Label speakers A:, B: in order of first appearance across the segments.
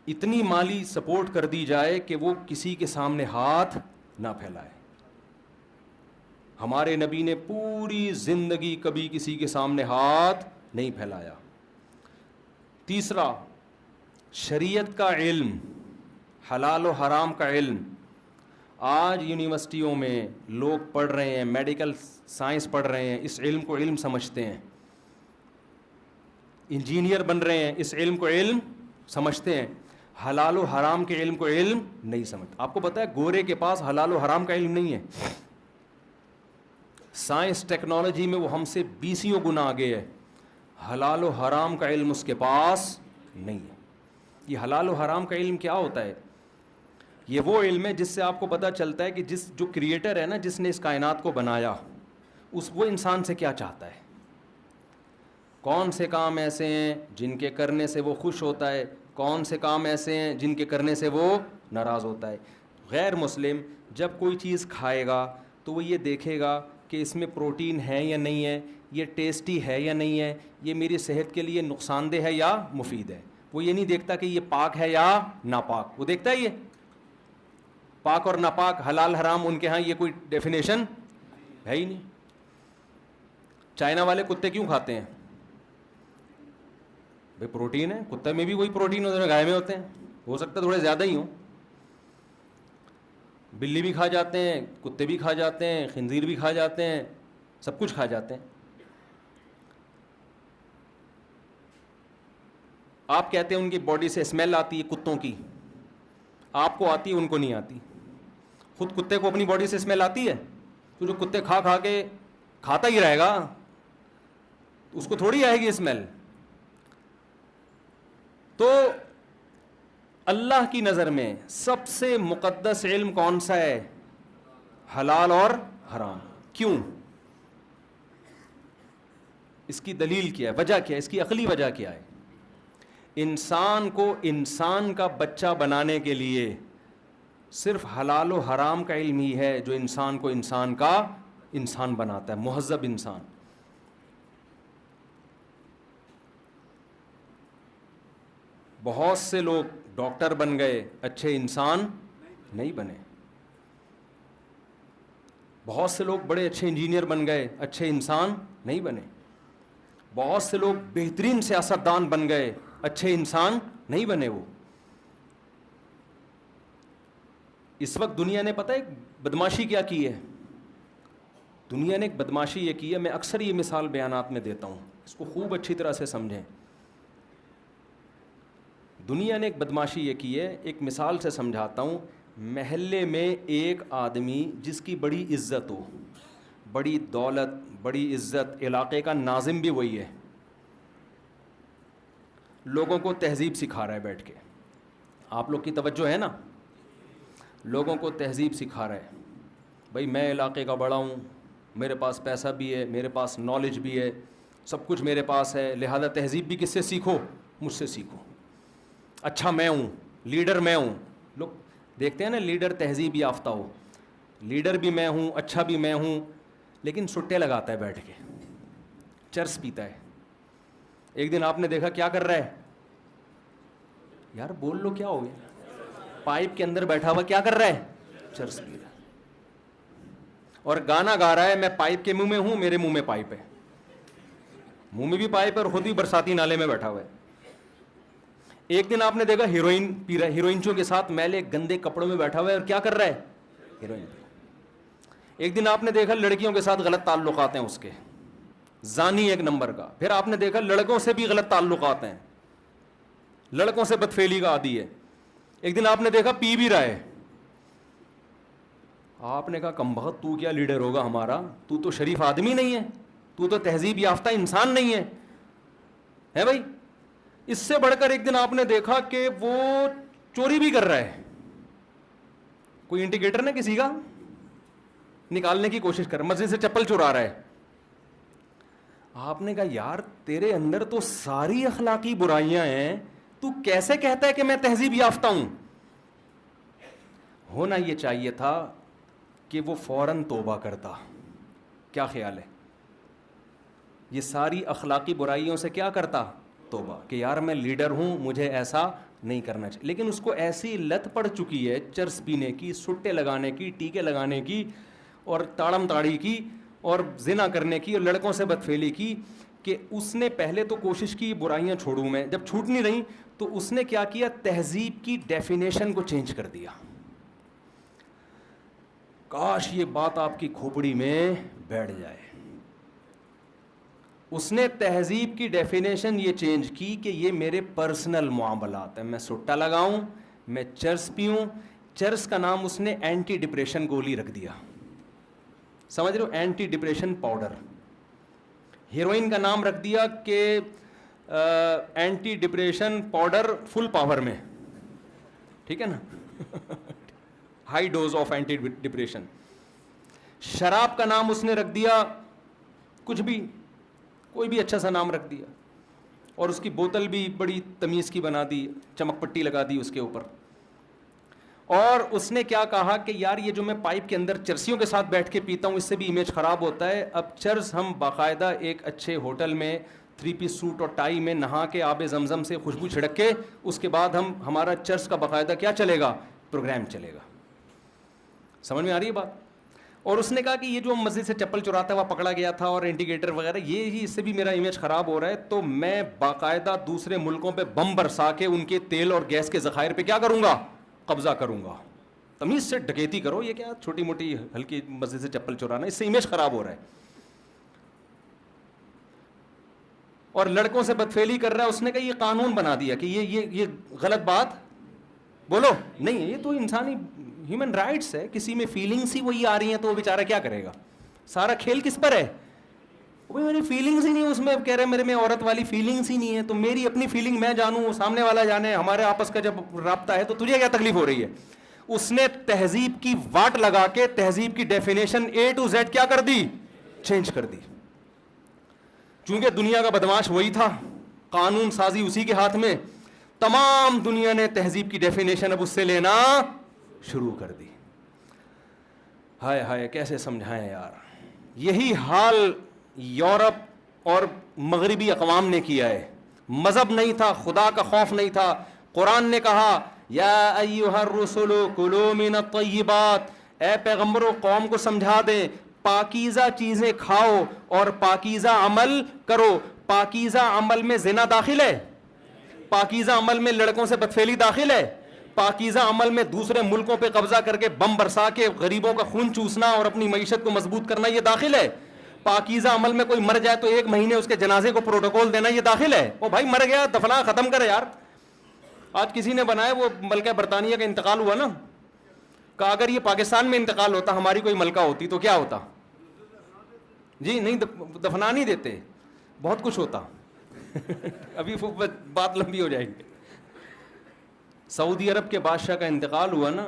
A: اتنی مالی سپورٹ کر دی جائے کہ وہ کسی کے سامنے ہاتھ نہ پھیلائے. ہمارے نبی نے پوری زندگی کبھی کسی کے سامنے ہاتھ نہیں پھیلایا. تیسرا، شریعت کا علم، حلال و حرام کا علم. آج یونیورسٹیوں میں لوگ پڑھ رہے ہیں، میڈیکل سائنس پڑھ رہے ہیں، اس علم کو علم سمجھتے ہیں. انجینئر بن رہے ہیں، اس علم کو علم سمجھتے ہیں. حلال و حرام کے علم کو علم نہیں سمجھتے. آپ کو پتہ ہے گورے کے پاس حلال و حرام کا علم نہیں ہے. سائنس ٹیکنالوجی میں وہ ہم سے بیسیوں گنا آگے ہے. حلال و حرام کا علم اس کے پاس نہیں ہے. یہ حلال و حرام کا علم کیا ہوتا ہے؟ یہ وہ علم ہے جس سے آپ کو پتہ چلتا ہے کہ جو کریٹر ہے نا، جس نے اس کائنات کو بنایا، وہ انسان سے کیا چاہتا ہے. کون سے کام ایسے ہیں جن کے کرنے سے وہ خوش ہوتا ہے، کون سے کام ایسے ہیں جن کے کرنے سے وہ ناراض ہوتا ہے. غیر مسلم جب کوئی چیز کھائے گا تو وہ یہ دیکھے گا کہ اس میں پروٹین ہے یا نہیں ہے، یہ ٹیسٹی ہے یا نہیں ہے، یہ میری صحت کے لیے نقصان دہ ہے یا مفید ہے. وہ یہ نہیں دیکھتا کہ یہ پاک ہے یا ناپاک. وہ دیکھتا ہے یہ پاک اور ناپاک، حلال حرام ان کے ہاں یہ کوئی ڈیفینیشن ہے ہی نہیں. چائنا والے کتے کیوں کھاتے ہیں؟ بھائی پروٹین ہے، کتے میں بھی وہی پروٹین ہوتے ہیں، گائے میں ہوتے ہیں، ہو سکتا ہے تھوڑے زیادہ ہی ہوں. بلی بھی کھا جاتے ہیں، کتے بھی کھا جاتے ہیں، خنزیر بھی کھا جاتے ہیں، سب کچھ کھا جاتے ہیں. آپ کہتے ہیں ان کی باڈی سے اسمیل آتی ہے کتوں کی، آپ کو آتی ہے ان کو نہیں آتی. خود کتے کو اپنی باڈی سے اسمیل آتی ہے؟ تو جو کتے کھا کھا کے کھاتا ہی رہے گا اس کو تھوڑی آئے گی اسمیل. تو اللہ کی نظر میں سب سے مقدس علم کون سا ہے؟ حلال اور حرام. کیوں؟ اس کی دلیل کیا ہے، وجہ کیا ہے، اس کی عقلی وجہ کیا ہے؟ انسان کو انسان کا بچہ بنانے کے لیے صرف حلال و حرام کا علم ہی ہے جو انسان کو انسان کا انسان بناتا ہے، مہذب انسان. بہت سے لوگ ڈاکٹر بن گئے، اچھے انسان نہیں بنے. بہت سے لوگ بڑے اچھے انجینئر بن گئے، اچھے انسان نہیں بنے. بہت سے لوگ بہترین سیاستدان بن گئے، اچھے انسان نہیں بنے. وہ اس وقت دنیا نے پتہ ہے بدماشی کیا کی ہے؟ دنیا نے ایک بدماشی یہ کی ہے، میں اکثر یہ مثال بیانات میں دیتا ہوں، اس کو خوب اچھی طرح سے سمجھیں. دنیا نے ایک بدماشی یہ کی ہے، ایک مثال سے سمجھاتا ہوں. محلے میں ایک آدمی جس کی بڑی عزت ہو، بڑی دولت، بڑی عزت، علاقے کا ناظم بھی وہی ہے، لوگوں کو تہذیب سکھا رہا ہے بیٹھ کے. آپ لوگ کی توجہ ہے نا؟ لوگوں کو تہذیب سکھا رہا ہے. بھائی میں علاقے کا بڑا ہوں، میرے پاس پیسہ بھی ہے، میرے پاس نالج بھی ہے، سب کچھ میرے پاس ہے، لہذا تہذیب بھی کس سے سیکھو؟ مجھ سے سیکھو. اچھا میں ہوں، لیڈر میں ہوں. لوگ دیکھتے ہیں نا لیڈر تہذیب یافتہ ہو، لیڈر بھی میں ہوں، اچھا بھی میں ہوں، لیکن سٹے لگاتا ہے بیٹھ کے، چرس پیتا ہے. ایک دن آپ نے دیکھا کیا کر رہا ہے؟ یار بول لو کیا ہو گیا؟ پائپ کے اندر بیٹھا ہوا کیا کر رہا ہے؟ چرس پی رہا ہے. اور گانا گا رہا ہے میں پائپ کے منہ میں ہوں، میرے منہ میں پائپ ہے، منہ میں بھی پائپ ہے اور خود بھی برساتی نالے میں بیٹھا ہوا ہے. ایک دن آپ نے دیکھا ہیروئن پی رہا ہے، ہیروئنچوں کے ساتھ میلے گندے کپڑوں میں بیٹھا ہوا ہے اور کیا کر رہا ہے؟ ہیروئن پی رہا ہے. ایک دن آپ نے دیکھا لڑکیوں کے ساتھ غلط تعلقات ہیں اس کے، زانی ایک نمبر کا. پھر آپ نے دیکھا لڑکوں سے بھی غلط تعلقات ہیں، لڑکوں سے بدفعلی کا عادی ہے. ایک دن آپ نے دیکھا پی بھی رہا ہے. آپ نے کہا کمبخت تو کیا لیڈر ہوگا ہمارا، تو تو شریف آدمی نہیں ہے، تو تو تہذیب یافتہ انسان نہیں ہے. ہے بھائی؟ اس سے بڑھ کر ایک دن آپ نے دیکھا کہ وہ چوری بھی کر رہا ہے. کوئی انڈیکیٹر نہ کسی کا نکالنے کی کوشش کر، مسجد سے چپل چرا رہا ہے. آپ نے کہا یار تیرے اندر تو ساری اخلاقی برائیاں ہیں، تو کیسے کہتا ہے کہ میں تہذیب یافتہ ہوں؟ ہونا یہ چاہیے تھا کہ وہ فوراً توبہ کرتا. کیا خیال ہے؟ یہ ساری اخلاقی برائیوں سے کیا کرتا؟ توبہ، کہ یار میں لیڈر ہوں، مجھے ایسا نہیں کرنا چاہیے. لیکن اس کو ایسی لت پڑ چکی ہے چرس پینے کی, سٹے لگانے کی, ٹیکے لگانے کی, اور تاڑم تاڑی کی, اور زنا کرنے کی, اور لڑکوں سے بدفعلی کی, کہ اس نے پہلے تو کوشش کی برائیاں چھوڑوں میں, جب چھوٹ نہیں رہی تو اس نے کیا کیا, تہذیب کی ڈیفینیشن کو چینج کر دیا. کاش یہ بات آپ کی کھوپڑی میں بیٹھ جائے. اس نے تہذیب کی ڈیفینیشن یہ چینج کی کہ یہ میرے پرسنل معاملات ہیں, میں سٹا لگاؤں, میں چرس پیوں. چرس کا نام اس نے اینٹی ڈپریشن گولی رکھ دیا, سمجھ رہے ہو, اینٹی ڈپریشن پاؤڈر. ہیروئن کا نام رکھ دیا کہ anti depression powder full power میں, ٹھیک ہے نا, high dose of anti depression. شراب کا نام اس نے رکھ دیا کچھ بھی, کوئی بھی اچھا سا نام رکھ دیا, اور اس کی بوتل بھی بڑی تمیز کی بنا دی, چمک پٹی لگا دی اس کے اوپر. اور اس نے کیا کہا کہ یار یہ جو میں پائپ کے اندر چرسیوں کے ساتھ بیٹھ کے پیتا ہوں اس سے بھی امیج خراب ہوتا ہے, اب چرس ہم باقاعدہ ایک اچھے ہوٹل میں 3 پیس سوٹ اور ٹائی میں نہا کے آب زمزم سے خوشبو چھڑک کے, اس کے بعد ہمارا چرس کا باقاعدہ کیا چلے گا, پروگرام چلے گا. سمجھ میں آ رہی ہے بات؟ اور اس نے کہا کہ یہ جو مسجد سے چپل چراتا ہے وہ پکڑا گیا تھا, اور انڈیکیٹر وغیرہ, یہ ہی اس سے بھی میرا امیج خراب ہو رہا ہے, تو میں باقاعدہ دوسرے ملکوں پہ بم برسا کے ان کے تیل اور گیس کے ذخائر پہ کیا کروں گا, قبضہ کروں گا. تمیز سے ڈکیتی کرو, یہ کیا چھوٹی موٹی ہلکی مسجد سے چپل چرانا, اس سے امیج خراب ہو رہا ہے. اور لڑکوں سے بدفعلی کر رہا ہے. اس نے کہا یہ قانون بنا دیا کہ یہ غلط بات بولو نہیں ہے, یہ تو انسانی ہیومن رائٹس ہے. کسی میں فیلنگس ہی وہی آ رہی ہیں تو وہ بیچارہ کیا کرے گا, سارا کھیل کس پر ہے, بھائی میری فیلنگس ہی نہیں, اس میں کہہ رہے میرے میں عورت والی فیلنگس ہی نہیں ہے, تو میری اپنی فیلنگ میں جانوں, سامنے والا جانے, ہمارے آپس کا جب رابطہ ہے تو تجھے کیا تکلیف ہو رہی ہے. اس نے تہذیب کی واٹ لگا کے تہذیب کی ڈیفینیشن A to Z کیا کر دی, چینج کر دی. چونکہ دنیا کا بدماش وہی تھا, قانون سازی اسی کے ہاتھ میں, تمام دنیا نے تہذیب کی ڈیفینیشن اب اس سے لینا شروع کر دی. ہائے ہائے کیسے سمجھائیں یار. یہی حال یورپ اور مغربی اقوام نے کیا ہے. مذہب نہیں تھا, خدا کا خوف نہیں تھا. قرآن نے کہا یا ایھا الرسل کلوا من الطیبات, اے پیغمبروں قوم کو سمجھا دیں پاکیزہ چیزیں کھاؤ اور پاکیزہ عمل کرو. پاکیزہ عمل میں زنا داخل ہے, پاکیزہ عمل میں لڑکوں سے بدفعلی داخل ہے, پاکیزہ عمل میں دوسرے ملکوں پہ قبضہ کر کے بم برسا کے غریبوں کا خون چوسنا اور اپنی معیشت کو مضبوط کرنا یہ داخل ہے. پاکیزہ عمل میں کوئی مر جائے تو 1 مہینے اس کے جنازے کو پروٹوکول دینا یہ داخل ہے. او بھائی مر گیا دفنا ختم کرے یار. آج کسی نے بنایا, وہ ملکہ برطانیہ کا انتقال ہوا نا, کہ اگر یہ پاکستان میں انتقال ہوتا, ہماری کوئی ملکہ ہوتی تو کیا ہوتا, جی نہیں دفنا نہیں دیتے, بہت کچھ ہوتا. ابھی بات لمبی ہو جائے گی. سعودی عرب کے بادشاہ کا انتقال ہوا نا,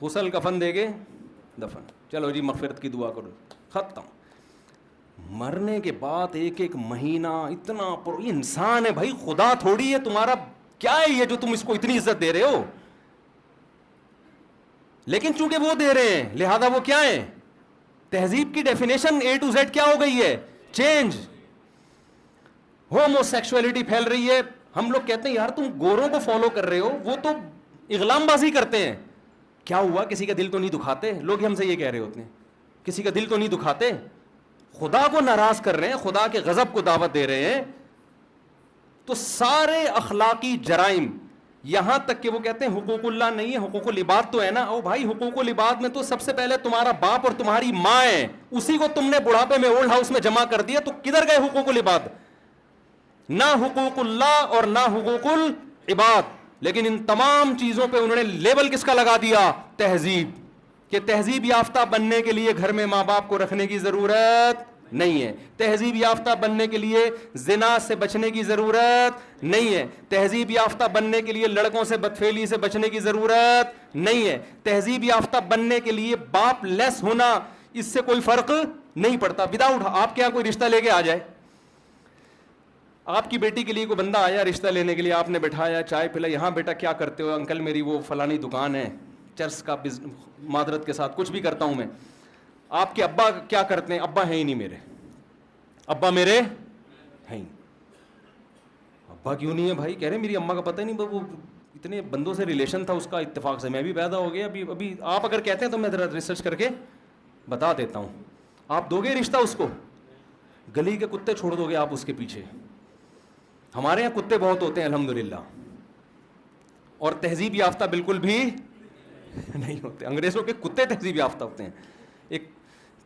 A: غسل کفن دے گے دفن, چلو جی مغفرت کی دعا کرو, ختم. مرنے کے بعد 1 مہینہ اتنا انسان ہے بھائی, خدا تھوڑی ہے. تمہارا کیا ہے یہ جو تم اس کو اتنی عزت دے رہے ہو, لیکن چونکہ وہ دے رہے ہیں لہذا وہ کیا ہے, تہذیب کی ڈیفینیشن A to Z کیا ہو گئی ہے, چینج. ہومو سیکشولیٹی پھیل رہی ہے. ہم لوگ کہتے ہیں یار تم گوروں کو فالو کر رہے ہو, وہ تو اغلام بازی کرتے ہیں. کیا ہوا, کسی کا دل تو نہیں دکھاتے, لوگ ہم سے یہ کہہ رہے ہوتے ہیں, کسی کا دل تو نہیں دکھاتے. خدا کو ناراض کر رہے ہیں, خدا کے غضب کو دعوت دے رہے ہیں. تو سارے اخلاقی جرائم, یہاں تک کہ وہ کہتے ہیں حقوق اللہ نہیں ہے, حقوق العباد تو ہے نا. او بھائی حقوق العباد میں تو سب سے پہلے تمہارا باپ اور تمہاری ماں ہے, اسی کو تم نے بڑھاپے میں اولڈ ہاؤس میں جمع کر دیا, تو کدھر گئے حقوق العباد؟ نہ حقوق اللہ اور نہ حقوق العباد. لیکن ان تمام چیزوں پہ انہوں نے لیبل کس کا لگا دیا, تہذیب. کہ تہذیب یافتہ بننے کے لیے گھر میں ماں باپ کو رکھنے کی ضرورت نہیں ہے, تہذیب یافتہ بننے کے لیے زنا سے بچنے کی ضرورت نہیں ہے, تہذیب یافتہ بننے کے لیے لڑکوں سے بدفعلی سے بچنے کی ضرورت نہیں ہے, تہذیب یافتہ بننے کے لیے باپ لیس ہونا اس سے کوئی فرق نہیں پڑتا. وداؤٹ آپ کے یہاں کوئی رشتہ لے کے آ جائے, آپ کی بیٹی کے لیے کوئی بندہ آیا رشتہ لینے کے لیے, آپ نے بٹھایا, چائے پلا, یہاں بیٹا کیا کرتے ہو, انکل میری وہ فلانی دکان ہے, چرس کا معذرت کے ساتھ کچھ بھی کرتا ہوں میں. آپ کے ابا کیا کرتے ہیں, ابا ہے ہی نہیں میرے, ابا میرے ہیں. ابا کیوں نہیں ہے بھائی؟ کہہ رہے میری اماں کا پتہ ہی نہیں، وہ اتنے بندوں سے ریلیشن تھا اس کا، اتفاق سے میں بھی پیدا ہو گیا. ابھی آپ اگر کہتے ہیں تو میں ذرا ریسرچ کر کے بتا دیتا ہوں. آپ دو گے رشتہ اس کو؟ گلی کے کتے چھوڑ دو گے آپ اس کے پیچھے؟ ہمارے یہاں کتے بہت ہوتے ہیں الحمدللہ، اور تہذیب یافتہ بالکل بھی نہیں ہوتے. انگریزوں کے کتے تہذیب یافتہ ہوتے ہیں. ایک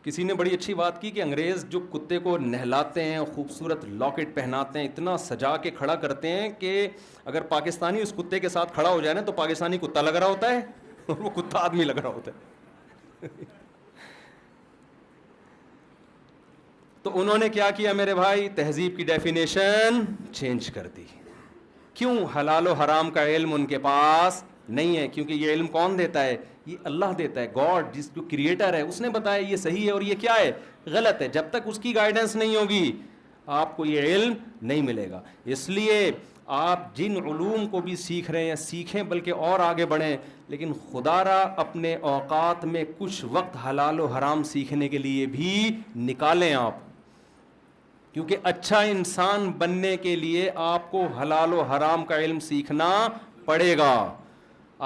A: کسی نے بڑی اچھی بات کی کہ انگریز جو کتے کو نہلاتے ہیں، خوبصورت لاکٹ پہناتے ہیں، اتنا سجا کے کھڑا کرتے ہیں کہ اگر پاکستانی اس کتے کے ساتھ کھڑا ہو جائے نا تو پاکستانی کتا لگ رہا ہوتا ہے اور وہ کتا آدمی لگ رہا ہوتا ہے. تو انہوں نے کیا کیا میرے بھائی؟ تہذیب کی ڈیفینیشن چینج کر دی. کیوں؟ حلال و حرام کا علم ان کے پاس نہیں ہے. کیونکہ یہ علم کون دیتا ہے؟ یہ اللہ دیتا ہے. گاڈ جس جو کریٹر ہے اس نے بتایا یہ صحیح ہے اور یہ کیا ہے؟ غلط ہے. جب تک اس کی گائیڈنس نہیں ہوگی آپ کو یہ علم نہیں ملے گا. اس لیے آپ جن علوم کو بھی سیکھ رہے ہیں سیکھیں، بلکہ اور آگے بڑھیں، لیکن خدا را اپنے اوقات میں کچھ وقت حلال و حرام سیکھنے کے لیے بھی نکالیں آپ. کیونکہ اچھا انسان بننے کے لیے آپ کو حلال و حرام کا علم سیکھنا پڑے گا.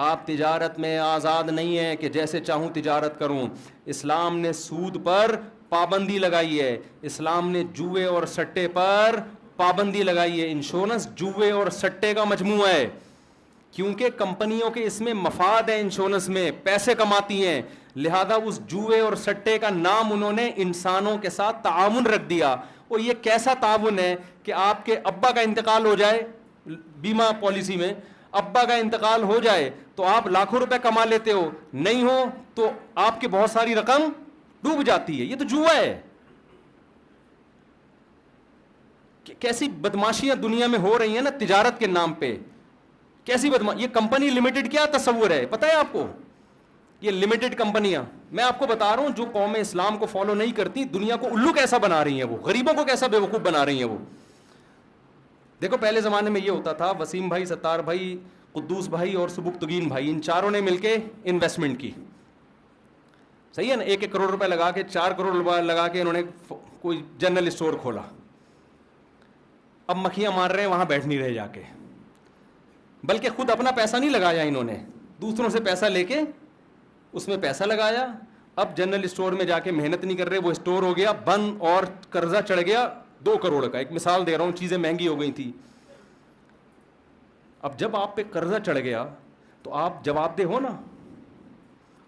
A: آپ تجارت میں آزاد نہیں ہیں کہ جیسے چاہوں تجارت کروں. اسلام نے سود پر پابندی لگائی ہے، اسلام نے جوئے اور سٹے پر پابندی لگائی ہے. انشورنس جوئے اور سٹے کا مجموعہ ہے، کیونکہ کمپنیوں کے اس میں مفاد ہیں، انشورنس میں پیسے کماتی ہیں، لہذا اس جوئے اور سٹے کا نام انہوں نے انسانوں کے ساتھ تعاون رکھ دیا. اور یہ کیسا تعاون ہے کہ آپ کے ابا کا انتقال ہو جائے، بیمہ پالیسی میں ابا کا انتقال ہو جائے تو آپ لاکھوں روپے کما لیتے ہو، نہیں ہو تو آپ کی بہت ساری رقم ڈوب جاتی ہے. یہ تو جوا ہے. کیسی بدماشیاں دنیا میں ہو رہی ہیں نا تجارت کے نام پہ، کیسی یہ کمپنی لمیٹڈ کیا تصور ہے پتہ ہے آپ کو؟ یہ لمیٹڈ کمپنیاں، میں آپ کو بتا رہا ہوں جو قوم اسلام کو فالو نہیں کرتی دنیا کو الو کیسا بنا رہی ہیں، وہ غریبوں کو کیسا بیوقوف بنا رہی ہیں. وہ دیکھو پہلے زمانے میں یہ ہوتا تھا، وسیم بھائی، ستار بھائی، قدوس بھائی اور سبکتگین بھائی، ان چاروں نے مل کے انویسٹمنٹ کی، صحیح ہے نا؟ 1 کروڑ روپے لگا کے 4 کروڑ روپے لگا کے انہوں نے کوئی جنرل اسٹور کھولا. اب مکھیاں مار رہے ہیں وہاں بیٹھ نہیں رہے جا کے، بلکہ خود اپنا پیسہ نہیں لگایا انہوں نے، دوسروں سے پیسہ لے کے اس میں پیسہ لگایا. اب جنرل اسٹور میں جا کے محنت نہیں کر رہے، وہ اسٹور ہو گیا بند اور قرضہ چڑھ گیا 2 کروڑ کا. ایک مثال دے رہا ہوں، چیزیں مہنگی ہو گئی تھی. اب جب آپ پہ قرضہ چڑھ گیا تو آپ جواب دہ ہو نا،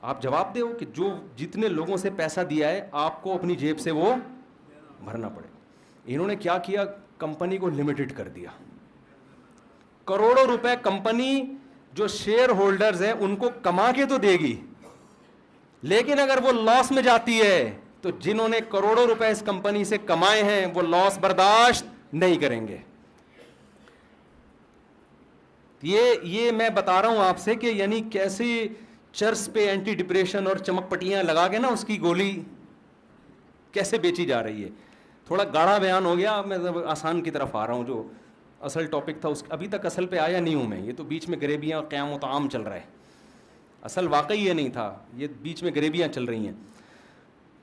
A: آپ جواب دہ ہو کہ جو جتنے لوگوں سے پیسہ دیا ہے آپ کو اپنی جیب سے وہ بھرنا پڑے. انہوں نے کیا کیا؟ کمپنی کو لمیٹڈ کر دیا. کروڑوں روپے کمپنی جو شیئر ہولڈرز ہیں ان کو کما کے تو دے گی، لیکن اگر وہ لاس میں جاتی ہے تو جنہوں نے کروڑوں روپے اس کمپنی سے کمائے ہیں وہ لاس برداشت نہیں کریں گے. یہ میں بتا رہا ہوں آپ سے کہ یعنی کیسی چرس پہ اینٹی ڈپریشن اور چمک پٹیاں لگا کے نا اس کی گولی کیسے بیچی جا رہی ہے. تھوڑا گاڑھا بیان ہو گیا، میں آسان کی طرف آ رہا ہوں. جو اصل ٹاپک تھا اس ابھی تک اصل پہ آیا نہیں ہوں میں، یہ تو بیچ میں گریبیاں قیام و طعام چل رہا ہے. اصل واقعی یہ نہیں تھا، یہ بیچ میں گریبیاں چل رہی ہیں.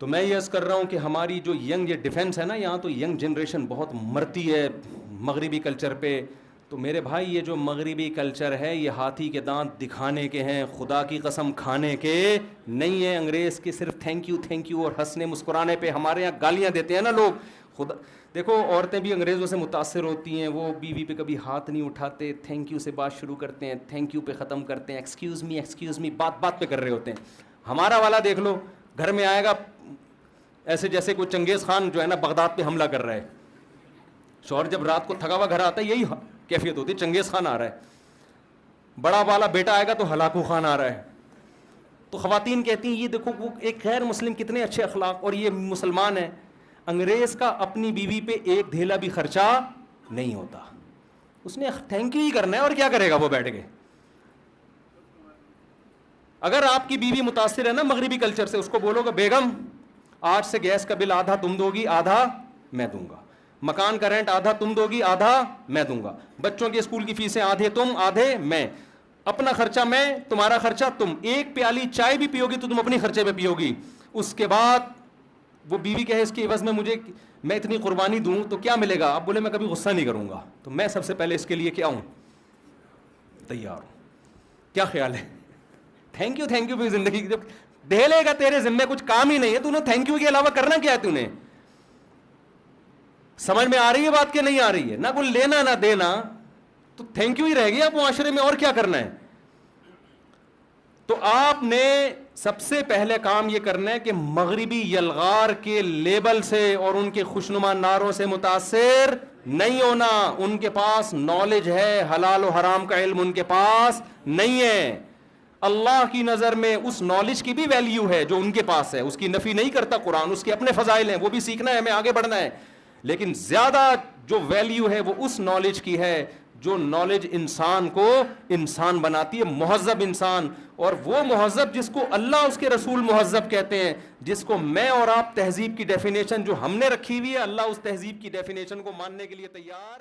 A: تو میں یہ عرض کر رہا ہوں کہ ہماری جو ینگ یہ ڈیفنس ہے نا، یہاں تو ینگ جنریشن بہت مرتی ہے مغربی کلچر پہ. تو میرے بھائی یہ جو مغربی کلچر ہے یہ ہاتھی کے دانت دکھانے کے ہیں، خدا کی قسم کھانے کے نہیں ہیں. انگریز کے صرف تھینک یو اور ہنسنے مسکرانے پہ ہمارے یہاں گالیاں دیتے ہیں نا لوگ. خدا دیکھو عورتیں بھی انگریزوں سے متاثر ہوتی ہیں، وہ بیوی پہ کبھی ہاتھ نہیں اٹھاتے، تھینک یو سے بات شروع کرتے ہیں، تھینک یو پہ ختم کرتے ہیں، ایکسکیوز می بات پہ کر رہے ہوتے ہیں. ہمارا والا دیکھ لو، گھر میں آئے گا ایسے جیسے کوئی چنگیز خان جو ہے نا بغداد پہ حملہ کر رہا ہے. شوہر جب رات کو تھکا ہوا گھر آتا ہے یہی کیفیت ہوتی ہے، چنگیز خان آ رہا ہے. بڑا والا بیٹا آئے گا تو ہلاکو خان آ رہا ہے. تو خواتین کہتی ہیں یہ دیکھو وہ ایک غیر مسلم کتنے اچھے اخلاق، اور یہ مسلمان ہے. انگریز کا اپنی بیوی پہ ایک دھیلا بھی خرچہ نہیں ہوتا، اس نے تھینک یو ہی کرنا ہے، اور کیا کرے گا وہ بیٹھ کے. اگر آپ کی بیوی متاثر ہے نا مغربی کلچر سے، اس کو بولو گا بیگم آج سے گیس کا بل آدھا تم دو گی آدھا میں دوں گا، مکان کا رینٹ آدھا تم دو گی آدھا میں دوں گا، بچوں کی اسکول کی فیسیں آدھے تم آدھے میں، اپنا خرچہ میں تمہارا خرچہ تم. ایک پیالی چائے بھی پیو گی تو تم اپنی خرچے پہ پیو گی. اس کے بعد وہ بیوی کہے اس کے عوض میں مجھے میں اتنی قربانی دوں تو کیا ملے گا؟ آپ بولے میں کبھی غصہ نہیں کروں گا، تو میں سب سے پہلے اس کے لیے کیا ہوں؟ تیار ہوں. کیا خیال ہے؟ تھینک یو بھی زندگی جب دے لے گا تیرے ذمے کچھ کام ہی نہیں ہے، تو نے تھینک یو کے علاوہ کرنا کیا ہے تو نے؟ سمجھ میں آ رہی ہے بات کہ نہیں آ رہی ہے؟ نہ کوئی لینا نہ دینا، تو تھینک یو ہی رہ گیا معاشرے میں، اور کیا کرنا ہے؟ تو آپ نے سب سے پہلے کام یہ کرنا ہے کہ مغربی یلغار کے لیبل سے اور ان کے خوشنما نعروں سے متاثر نہیں ہونا. ان کے پاس نالج ہے، حلال و حرام کا علم ان کے پاس نہیں ہے. اللہ کی نظر میں اس نالج کی بھی ویلیو ہے جو ان کے پاس ہے، اس کی نفی نہیں کرتا قرآن، اس کے اپنے فضائل ہیں، وہ بھی سیکھنا ہے، ہمیں آگے بڑھنا ہے. لیکن زیادہ جو ویلیو ہے وہ اس نالج کی ہے جو نالج انسان کو انسان بناتی ہے، مہذب انسان. اور وہ مہذب جس کو اللہ اس کے رسول مہذب کہتے ہیں، جس کو میں اور آپ تہذیب کی ڈیفینیشن جو ہم نے رکھی ہوئی ہے، اللہ اس تہذیب کی ڈیفینیشن کو ماننے کے لیے تیار